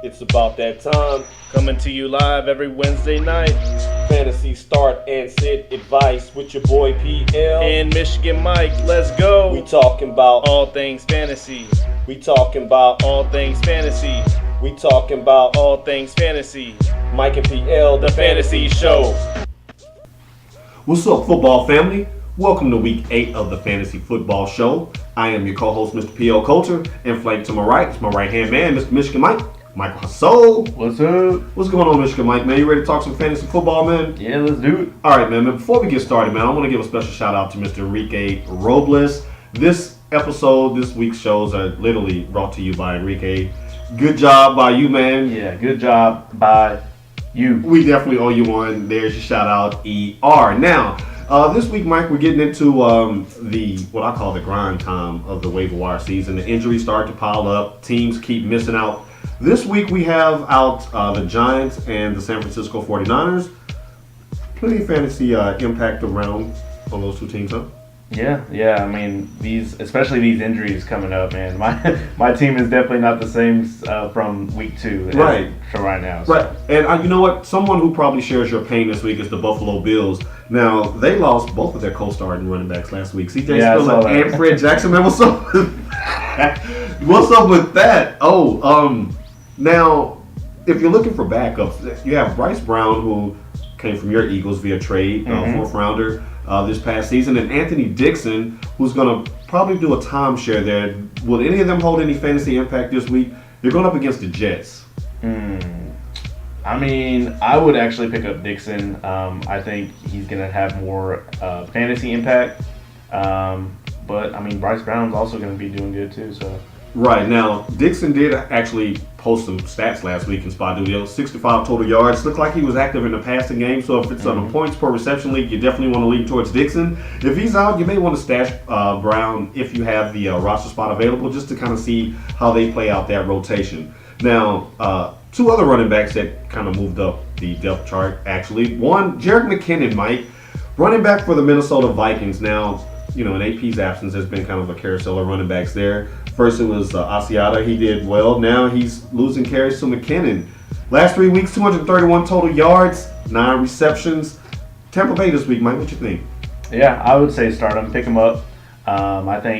It's about that time. Coming to you live every Wednesday night. Fantasy start and sit advice with your boy PL. And Michigan Mike, let's go. We talking about all things fantasy. We talking about all things fantasy. We talking about all things fantasy. Mike and PL, the Fantasy Show. What's up, football family? Welcome to week 8 of the Fantasy Football Show. I am your co-host, Mr. P.L. Coulter, and flanked to my right is my right-hand man, Mr. Michigan Mike, Michael Hasso. What's up? What's going on, Michigan Mike, man? You ready to talk some fantasy football, man? Yeah, let's do it. All right, man. Before we get started, man, I want to give a special shout-out to Mr. Enrique Robles. This week's shows are literally brought to you by Enrique. Good job by you, man. Yeah, good job by you. We definitely owe you one. There's your shout-out, ER. Now, this week, Mike, we're getting into what I call the grind time of the waiver wire season. The injuries start to pile up. Teams keep missing out. This week, we have out the Giants and the San Francisco 49ers. Plenty of fantasy impact around on those two teams, huh? Yeah. I mean, especially these injuries coming up, man. My team is definitely not the same from week 2 right to right now. So. Right, and you know what? Someone who probably shares your pain this week is the Buffalo Bills. Now, they lost both of their co-starting running backs last week. CJ Spiller and Fred Jackson. Man, what's up? What's up with that? Now, if you're looking for backups, you have Bryce Brown, who came from your Eagles via trade, fourth rounder this past season, and Anthony Dixon, who's going to probably do a timeshare there. Will any of them hold any fantasy impact this week? You're going up against the Jets. I mean, I would actually pick up Dixon. I think he's going to have more fantasy impact. But, I mean, Bryce Brown's also going to be doing good, too. So. Right. Now, Dixon did actually post some stats last week in Spot Dudio. 65 total yards. Looked like he was active in the passing game. So if it's on a points per reception league, you definitely want to lean towards Dixon. If he's out, you may want to stash Brown if you have the roster spot available, just to kind of see how they play out that rotation. Now, two other running backs that kind of moved up the depth chart, actually. One, Jerick McKinnon, Mike, running back for the Minnesota Vikings. Now, in AP's absence, there's been kind of a carousel of running backs there. First, it was Asiata. He did well. Now he's losing carries to McKinnon. Last 3 weeks, 231 total yards, 9 receptions. Tampa Bay this week, Mike, what you think? Yeah, I would say start him, pick him up. Catching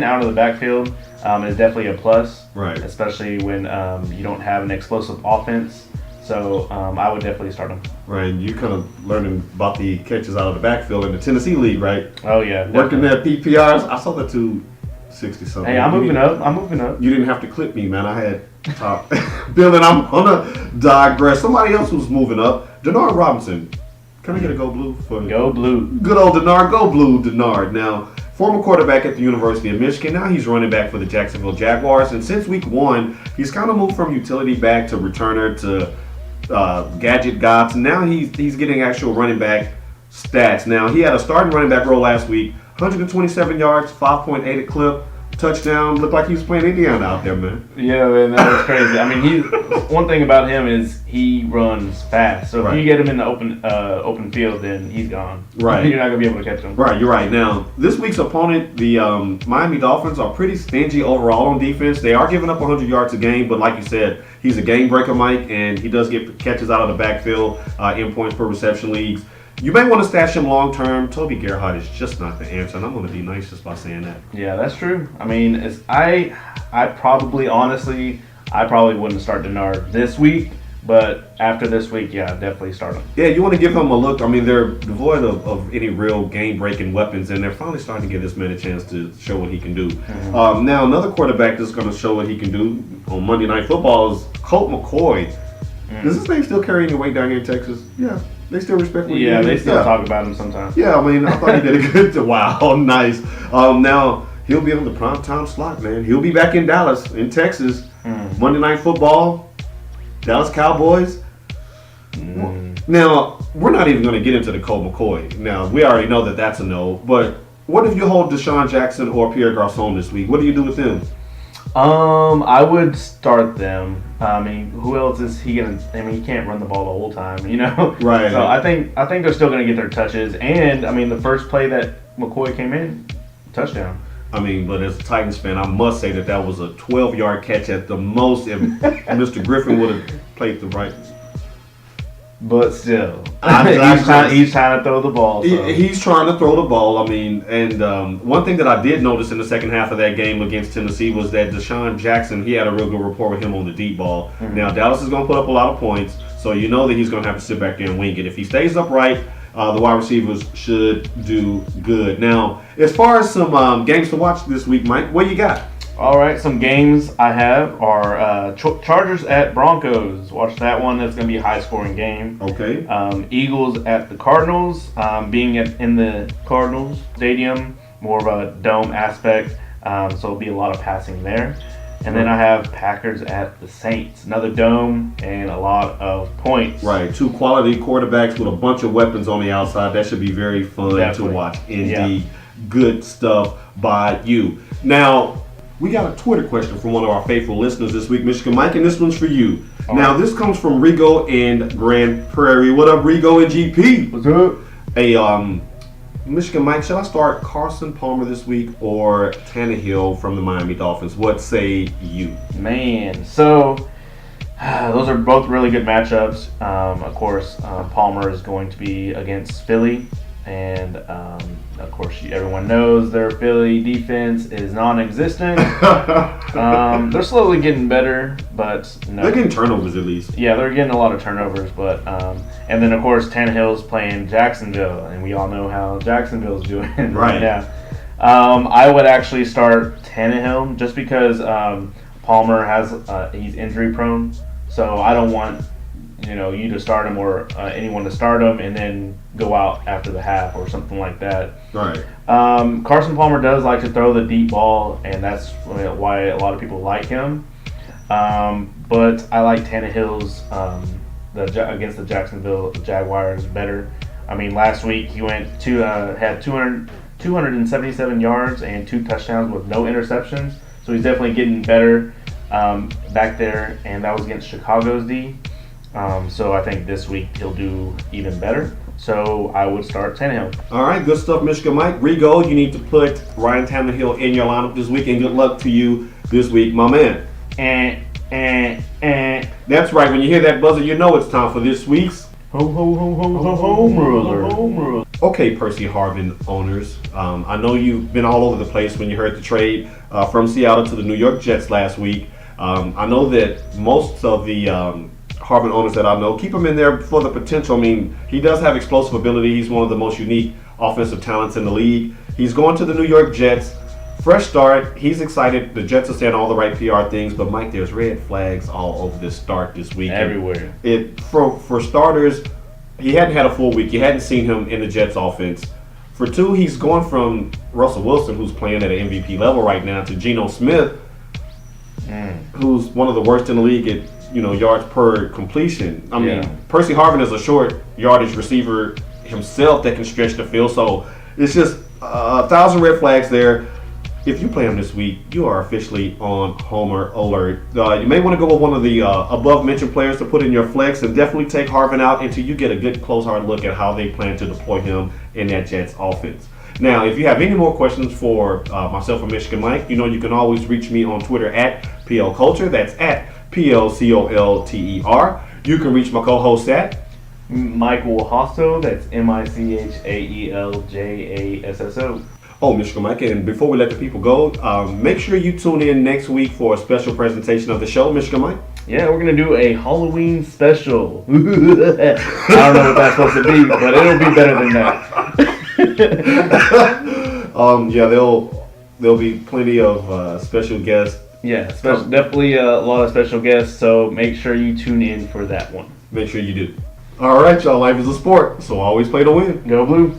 out of the backfield is definitely a plus. Right. Especially when you don't have an explosive offense. So I would definitely start him. Right, you kind of learning about the catches out of the backfield in the Tennessee League, right? Oh, yeah. Working there at PPRs. I saw the 260-something. Hey, I'm moving up. You didn't have to clip me, man. I had top. Bill, and I'm going to digress. Somebody else who's moving up, Denard Robinson. Can I get a go blue? Go blue. Good old Denard. Go blue, Denard. Now, former quarterback at the University of Michigan. Now he's running back for the Jacksonville Jaguars. And since week 1, he's kind of moved from utility back to returner to gadget guy. So now he's getting actual running back stats. Now, he had a starting running back role last week. 127 yards, 5.8 a clip. Touchdown. Looked like he was playing Indiana out there, man. Yeah, man, that was crazy. I mean, one thing about him is he runs fast. So if you get him in the open field, then he's gone. Right. You're not going to be able to catch him. Right, you're right. Now, this week's opponent, the Miami Dolphins, are pretty stingy overall on defense. They are giving up 100 yards a game, but like you said, he's a game breaker, Mike, and he does get catches out of the backfield in points per reception leagues. You may want to stash him long term. Toby Gerhardt is just not the answer, and I'm going to be nice just by saying that. Yeah, that's true. I mean, I probably wouldn't start Denard this week, but after this week, yeah, definitely start him. Yeah, you want to give him a look. I mean, they're devoid of any real game-breaking weapons, and they're finally starting to give this man a chance to show what he can do. Now, another quarterback that's going to show what he can do on Monday Night Football is Colt McCoy. Does this name still carry any weight down here in Texas? Yeah. They still respect what he did. Yeah, they still talk about him sometimes. Yeah, I mean, I thought he did a good job. Wow, nice. Now, he'll be on the primetime slot, man. He'll be back in Dallas, in Texas. Monday Night Football, Dallas Cowboys. Now, we're not even going to get into the Colt McCoy. Now, we already know that that's a no. But what if you hold Deshaun Jackson or Pierre Garçon this week? What do you do with them? I would start them. I mean, who else is he gonna? I mean, he can't run the ball the whole time, Right. So I think they're still gonna get their touches. And I mean, the first play that McCoy came in, touchdown. I mean, but as a Titans fan, I must say that was a 12-yard catch at the most, and Mr. Griffin would have played the right. But still, Exactly. he's trying to throw the ball. So. He's trying to throw the ball. I mean, and one thing that I did notice in the second half of that game against Tennessee was that Deshaun Jackson, he had a real good rapport with him on the deep ball. Mm-hmm. Now, Dallas is going to put up a lot of points, so you know that he's going to have to sit back there and wing it. If he stays upright, the wide receivers should do good. Now, as far as some games to watch this week, Mike, what you got? All right, some games I have are Chargers at Broncos. Watch that one. That's going to be a high-scoring game. Okay. Eagles at the Cardinals. Being in the Cardinals stadium, more of a dome aspect, so it'll be a lot of passing there. And then I have Packers at the Saints. Another dome and a lot of points. Right, two quality quarterbacks with a bunch of weapons on the outside. That should be very fun Definitely. to watch. Indeed. Yeah. Good stuff by you. Now, we got a Twitter question from one of our faithful listeners this week, Michigan Mike, and this one's for you. Now, this comes from Rigo and Grand Prairie. What up, Rigo and GP? What's up? Hey, Michigan Mike, should I start Carson Palmer this week or Tannehill from the Miami Dolphins? What say you? Man, so those are both really good matchups. Of course, Palmer is going to be against Philly, and of course, everyone knows their Philly defense is non-existent. They're slowly getting better, but no. They're getting turnovers at least. Yeah, they're getting a lot of turnovers, but and then of course Tannehill's playing Jacksonville, and we all know how Jacksonville's doing Right. now. I would actually start Tannehill just because Palmer has he's injury prone, so I don't want you to start him or anyone to start him and then go out after the half or something like that. Right. Carson Palmer does like to throw the deep ball, and that's why a lot of people like him. But I like Tannehill's against the Jacksonville Jaguars better. I mean, last week he had 277 yards and 2 touchdowns with no interceptions, so he's definitely getting better back there, and that was against Chicago's D. So I think this week he'll do even better. So I would start Tannehill. All right, good stuff, Michigan Mike. Rigo, you need to put Ryan Tannehill in your lineup this week, and good luck to you this week, my man. That's right. When you hear that buzzer, you know it's time for this week's Ho ho ho ho ho home ruler. Okay, Percy Harvin owners. I know you've been all over the place when you heard the trade from Seattle to the New York Jets last week. I know that most of the Harvin owners that I know keep him in there for the potential. I mean, he does have explosive ability. He's one of the most unique offensive talents in the league. He's going to the New York Jets. Fresh start. He's excited. The Jets are saying all the right PR things, but Mike, there's red flags all over this start this week. Everywhere. For starters, he hadn't had a full week. You hadn't seen him in the Jets offense. For two, he's going from Russell Wilson, who's playing at an MVP level right now, to Geno Smith, who's one of the worst in the league at yards per completion. I mean, Percy Harvin is a short yardage receiver himself that can stretch the field. So it's just 1,000 red flags there. If you play him this week, you are officially on Homer alert. You may want to go with one of the above-mentioned players to put in your flex, and definitely take Harvin out until you get a good close hard look at how they plan to deploy him in that Jets offense. Now, if you have any more questions for myself or Michigan Mike, you can always reach me on Twitter at PLCulture. That's at PLCOLTER. You can reach my co-host at Michael Hosso. That's MICHAELJASSO. Oh, Michigan Mike, and before we let the people go, make sure you tune in next week for a special presentation of the show, Michigan Mike. Yeah, we're going to do a Halloween special. I don't know what that's supposed to be, but it'll be better than that. Yeah, there'll be plenty of special guests. Yeah, definitely a lot of special guests, so make sure you tune in for that one. Make sure you do. All right, y'all, life is a sport, so always play to win. Go Blue.